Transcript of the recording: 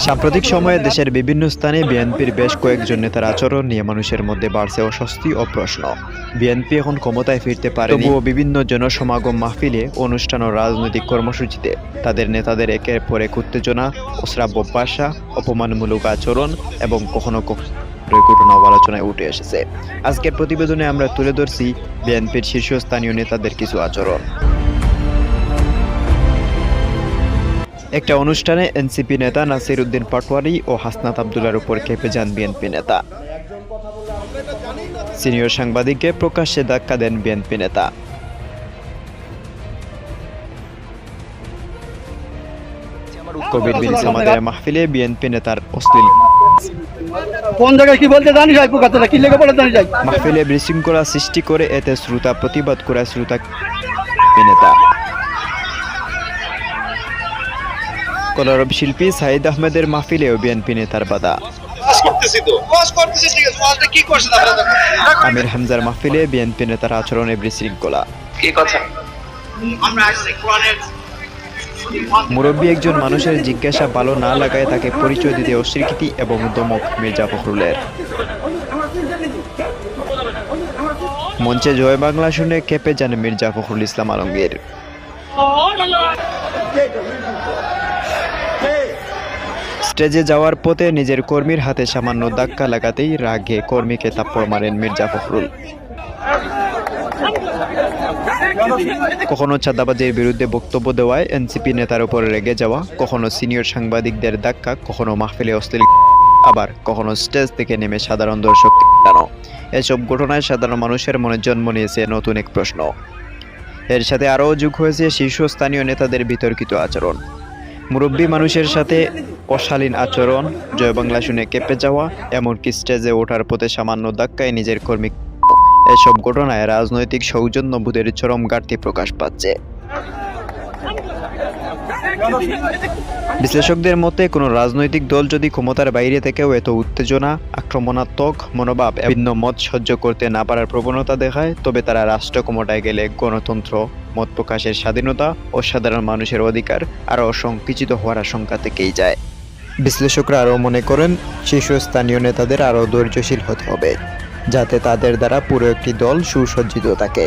সাম্প্রতিক সময়ে দেশের বিভিন্ন স্থানে বিএনপির বেশ কয়েকজন নেতার আচরণ নিয়ে মানুষের মধ্যে বাড়ছে অস্বস্তি ও প্রশ্ন। বিএনপি এখন ক্ষমতায় ফিরতে পারে, তবুও বিভিন্ন জনসমাগম, মাহফিলে, অনুষ্ঠান ও রাজনৈতিক কর্মসূচিতে তাদের নেতাদের একের পর এক উত্তেজনা, অশ্রাব্য ভাষা, অপমানমূলক আচরণ এবং কখনো ঘটনাও আলোচনায় উঠে এসেছে। আজকের প্রতিবেদনে আমরা তুলে ধরছি বিএনপির শীর্ষস্থানীয় নেতাদের কিছু আচরণ। একটা অনুষ্ঠানে এনসিপি নেতা নাসির উদ্দিন পাটোয়ারি ও হাসনাত আবদুল্লাহর উপর খেপে যান বিএনপি নেতা। সিনিয়র সাংবাদিককে প্রকাশ্যে ধাক্কা দেন বিএনপি নেতা। কবির বিন সামাদের মাহফিলে বিএনপি নেতার অশ্লীল মাহফিলে বিশৃঙ্খলা সৃষ্টি করে এতে শ্রোতা প্রতিবাদ করে শ্রোতা নেতা। কলরব শিল্পী সাইদ আহমেদের মাহফিলেও বিএনপি নেতার বাধা। আমির হামজার মাহফিলে বিএনপি নেতার আচরণে বিশৃঙ্খলা। মুরব্বী একজন মানুষের জিজ্ঞাসা ভালো না লাগায় তাকে পরিচয় দিতে অস্বীকৃতি এবং দমক মির্জা ফখরুলের। মঞ্চে জয় বাংলা শুনে খেপে যান মির্জা ফখরুল ইসলাম আলমগীর। স্টেজে যাওয়ার পথে নিজের কর্মীর হাতে সামান্য ধাক্কা লাগাতেই রাগে কর্মীকে থাপ্পড় মারেন মির্জা ফখরুল। কখনো চাঁদাবাজির বিরুদ্ধে বক্তব্য দেওয়ায় এনসিপি নেতার উপর রেগে যাওয়া, কখনো সিনিয়র সাংবাদিকদের ধাক্কা, কখনো মাহফিলে অশ্লীল, আবার কখনো স্টেজ থেকে নেমে সাধারণ দর্শক টানো। এসব ঘটনায় সাধারণ মানুষের মনে জন্ম নিয়েছে নতুন এক প্রশ্ন। এর সাথে আরও যোগ হয়েছে শীর্ষস্থানীয় নেতাদের বিতর্কিত আচরণ। মুরব্বী মানুষের সাথে অশালীন আচরণ, জয় বাংলা শুনে কেঁপে যাওয়া, এমনকি স্টেজে ওঠার পথে সামান্য ধাক্কায় নিজের কর্মী। এসব ঘটনায় রাজনৈতিক সৌজন্যবোধের চরম ঘাটতি প্রকাশ পাচ্ছে। বিশ্লেষকদের মতে কোনো রাজনৈতিক দল যদি ক্ষমতার বাইরে থেকেও এত উত্তেজনা, আক্রমণাত্মক মনোভাব, ভিন্ন মত সহ্য করতে না পারার প্রবণতা দেখায়, তবে তারা রাষ্ট্র ক্ষমতায় গেলে গণতন্ত্র, মত প্রকাশের স্বাধীনতা ও সাধারণ মানুষের অধিকার আরও সংকুচিত হওয়ার আশঙ্কা থেকেই যায়। বিশ্লেষকরা আরও মনে করেন শীর্ষস্থানীয় নেতাদের আরও ধৈর্যশীল হতে হবে, যাতে তাদের দ্বারা পুরো একটি দল সুসজ্জিত থাকে।